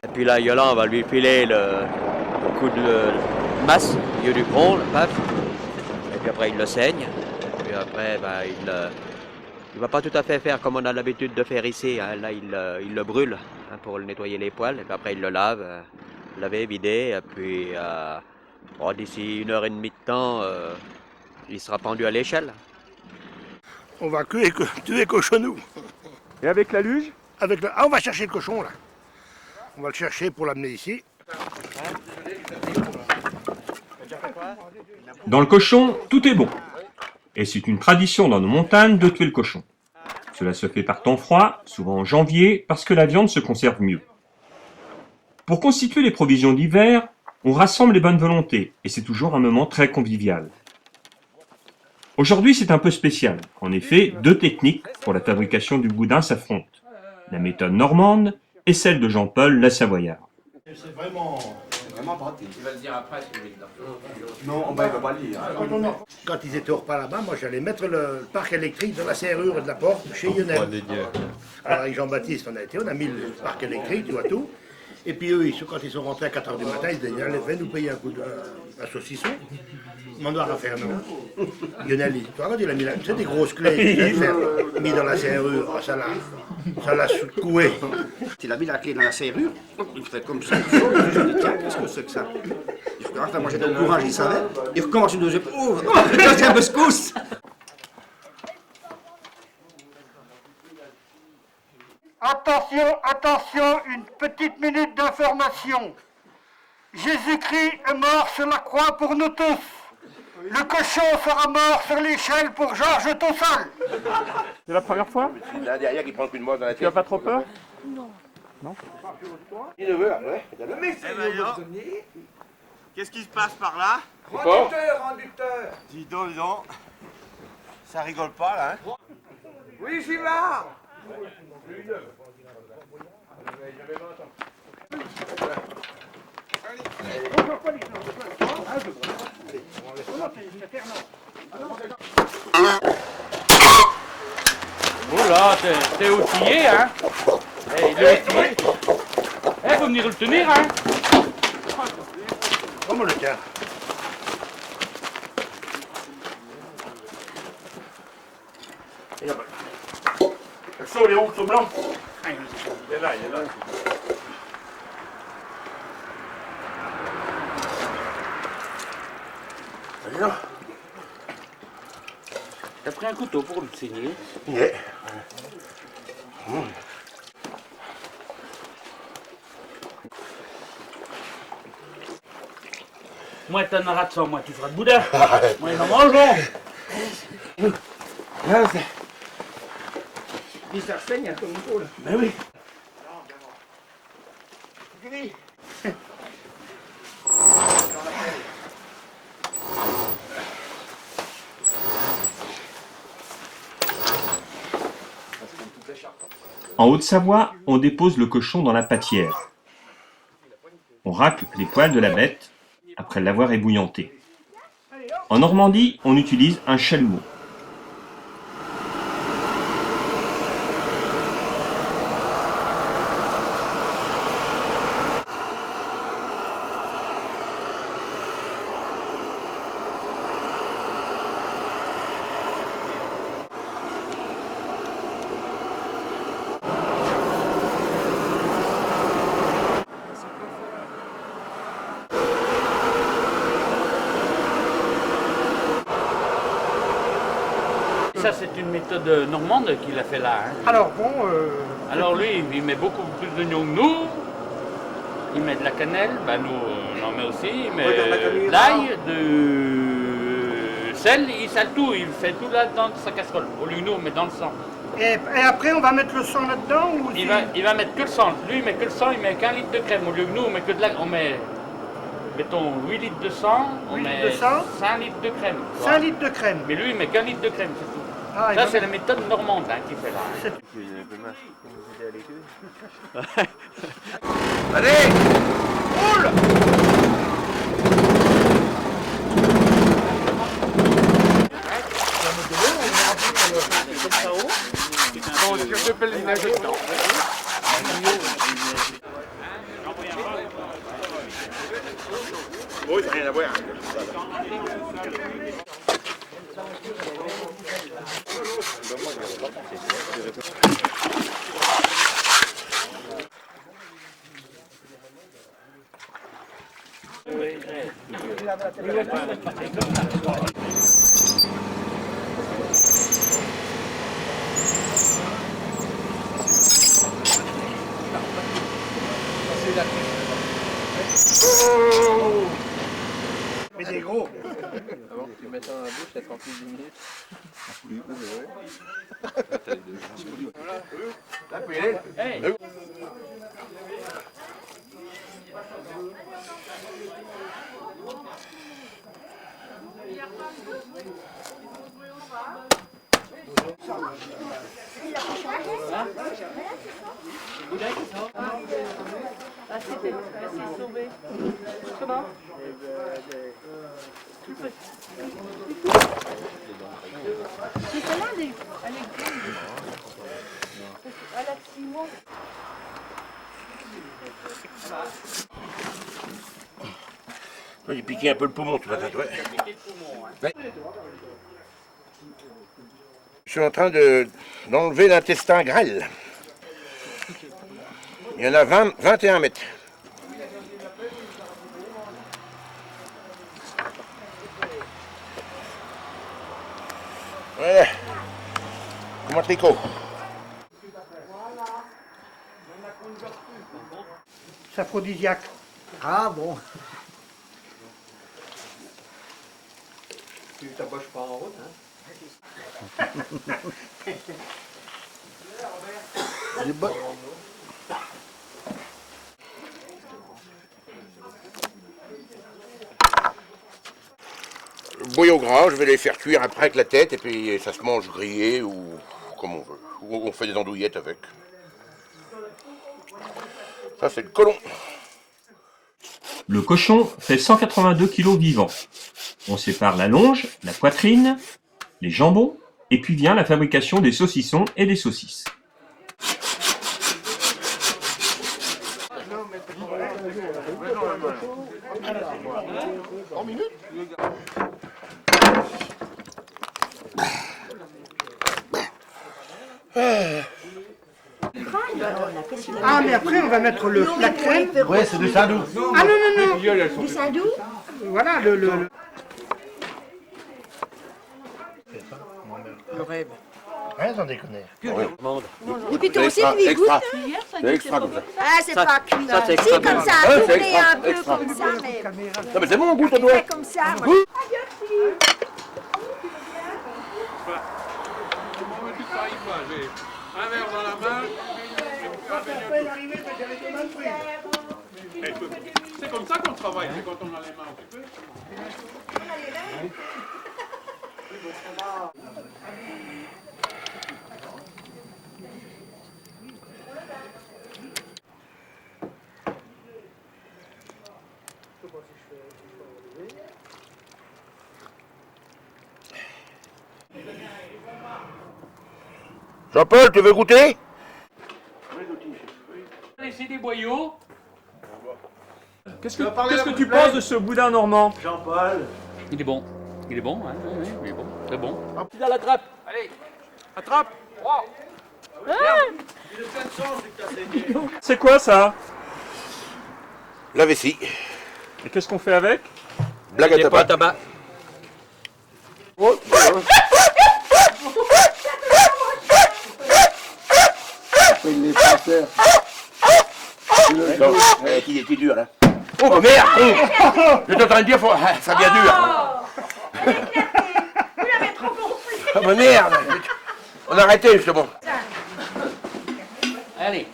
Et puis là, Yolande va lui filer le coup de masse au milieu du front, le paf. Et puis après, il le saigne. Et puis après, ben, il va pas tout à fait faire comme on a l'habitude de faire ici. Hein. Là, il le brûle hein, pour le nettoyer les poils. Et puis après, il le lave. Laver, vider. Et puis, bon, d'ici 1 heure et demie de temps, il sera pendu à l'échelle. On va tuer cochonou. Et avec la luge? On va chercher le cochon là. On va le chercher pour l'amener ici. Dans le cochon, tout est bon. Et c'est une tradition dans nos montagnes de tuer le cochon. Cela se fait par temps froid, souvent en janvier, parce que la viande se conserve mieux. Pour constituer les provisions d'hiver, on rassemble les bonnes volontés, et c'est toujours un moment très convivial. Aujourd'hui, c'est un peu spécial. En effet, 2 techniques pour la fabrication du boudin s'affrontent. La méthode normande et celle de Jean-Paul Lassavoyard. C'est vraiment pratique. Tu vas le dire après si tu veux. Non, il va pas le dire. Quand ils étaient au repas là-bas, moi j'allais mettre le parc électrique dans la serrure de la porte chez Lionel. Alors avec Jean-Baptiste, on a mis le parc électrique, tu vois tout. Et puis eux, quand ils sont rentrés à 4h du matin, ils disaient, allez, nous payer un saucisson. On doit en faire, non. Lionel, toi, quand il a mis tu sais, des grosses clés, il a mis dans la serrure, ça l'a secoué. Il a mis la clé dans la serrure, il fait comme ça. Je dis, tiens, qu'est-ce que c'est que ça? Il recommence, moi j'étais au courant, j'y savais. Il recommence une deuxième. Oh, deuxième de secousse! Attention, attention, une petite minute d'information. Jésus-Christ est mort sur la croix pour nous tous. Le cochon sera mort sur l'échelle pour Georges Tossal. C'est la première fois? Là derrière qui prend un coup de mort dans la Tu n'as pas trop peur? Il veut, ouais. Qu'est-ce qui se passe par là? Renducteur! Dis donc, ça rigole pas là, hein? Oui, j'y vais! Oula, t'es outillé, hein? Il est outillé. Faut venir le tenir, hein? Comment le tien? Le chaud, les ongles blancs. Il est là. T'as pris un couteau pour le saigner? Yeah. Moi, t'en auras de sang, moi, tu feras de boudin. Moi, ils en mangeront. Il se saigne comme il faut là. Ben oui. En Haute-Savoie, on dépose le cochon dans la pâtière. On racle les poils de la bête après l'avoir ébouillanté. En Normandie, on utilise un chalumeau. Ça, c'est une méthode normande qu'il a fait là. Hein. Alors bon, Alors lui, il met beaucoup plus d'oignons que nous. Il met de la cannelle, ben nous, on en met aussi. Il met de l'ail, du sel, il sale tout. Il fait tout là dans sa casserole. Au lieu que nous, on met dans le sang. et après on va mettre le sang là-dedans ou Il va mettre que le sang. Lui, il met que le sang, il met qu'1 litre de crème. Au lieu que nous, on met que de la... On met, mettons, 8 litres de sang, on 8 litres met de sang. 5 litres de crème. 5 litres de crème. Mais lui, il met qu'1 litre de crème, c'est tout. Ah, Ça, c'est la méthode normande hein, qu'il fait là. Hein. Allez! Roule! Bon, tu fais pèlerinage dedans. Oui, rien à voir. Mais des gros. Avant que tu mettes dans la bouche, ça prend plus de 10 minutes. J'ai piqué un peu le poumon, tu vas tatouer. Ouais. Je suis en train d'enlever l'intestin grêle. Il y en a 21 mètres. Voilà. Mon tricot. C'est aphrodisiaque. Ah bon. Tu t'aboches pas en route, hein? Boyau gras, je vais les faire cuire après avec la tête et puis ça se mange grillé ou comme on veut. Ou on fait des andouillettes avec. Ça c'est le colon. Le cochon fait 182 kg vivant. On sépare la longe, la poitrine, les jambons, et puis vient la fabrication des saucissons et des saucisses. Ah, mais après, on va mettre la crème. Ouais, c'est du sandou. Ah non, non, non. Du sandou? Voilà, le... Hein, sans déconner. Et puis toi aussi, tu y goûtes? C'est extra comme ça. Ah, c'est pas cuit. ça, c'est Si, extra comme bon. ça, Ouais, c'est tourner extra, un peu extra. comme ça, mais Non mais c'est bon, goûte à toi. comme ça. Moi. Un verre dans la main. C'est comme ça qu'on travaille, c'est quand on a les mains occupées. Jean-Paul, tu veux goûter? Laissez des boyaux. Qu'est-ce que tu penses de ce boudin normand? Il est bon. Il est bon, hein, oui, il est bon. Très bon. Tu à la trappe. Allez, attrape. C'est quoi ça? La vessie. Et qu'est-ce qu'on fait avec? Blague à Des tabac. potes à bas. Non, qui est dur là. Oh bah merde, con. J'étais en train de dire, ça vient dur. Ah bah merde. On a arrêté justement. Allez.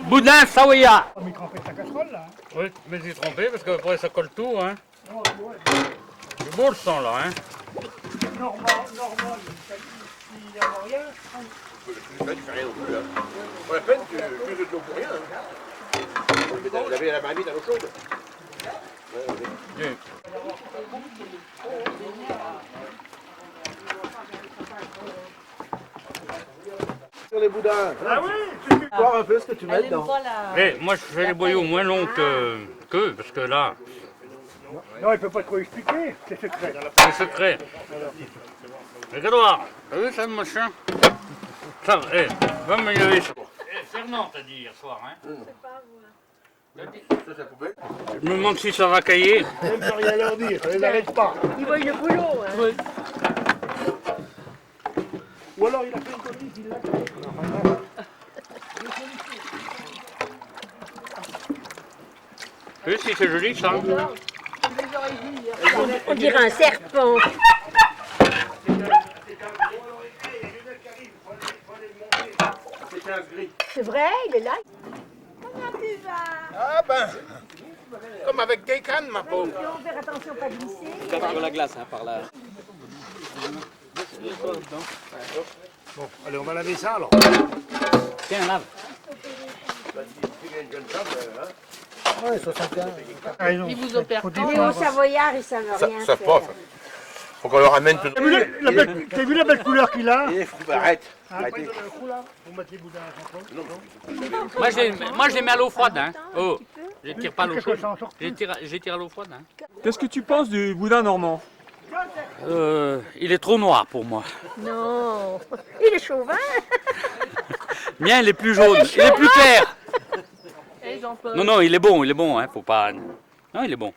Boudin savoyard. On va tremper ta casserole, là. Oui, mais j'ai trompé parce que après ça colle tout, hein. C'est beau le sang là, hein. Normal, il n'y a rien. Tu fais rien non plus là. Pour la peine, tu fais de l'eau pour rien. Vous avez la marmite à l'eau chaude. Sur les boudins. Ah oui, Voir un peu ce que tu mets dedans. Eh, moi je fais les boyaux moins longs que parce que là, Non, il peut pas trop expliquer, c'est secret. C'est secret. Regarde, t'as vu ça, machin? Ça, va me lever ça. Fernand t'a dit hier soir, hein? Je me demande si ça va cailler. Même sans rien leur dire, ça les arrête pas. Ils voient le boulot. Hein. Oui. Ou alors il a fait une connerie qu'il l'a fait. Oui, si c'est joli ça. On dirait un serpent. C'est vrai, il est là. Comment tu vas? Ah ben, comme avec quelqu'un, ma pauvre. Faire attention, pas glisser. Sur la glace, hein, par là. Bon, allez, on va laver ça alors. Tiens, lave. Ouais, 61. Ils vous opèrent pas. Mais aux Savoyards, ils savent Ça, rien ça faire. pas. Faut qu'on leur amène tout. T'as vu la belle couleur qu'il a? Arrête. Après, il donne un coup là, pour mettre les boudins à son Moi, je les mets à l'eau froide, hein. Oh, je tire pas à l'eau chaude. Je tire à l'eau froide, hein. Qu'est-ce que tu penses du boudin normand? Il est trop noir pour moi. Non, il est chauvin. Mien, il est plus jaune, il est plus clair. Non, non, il est bon, hein, faut pas... Non, il est bon.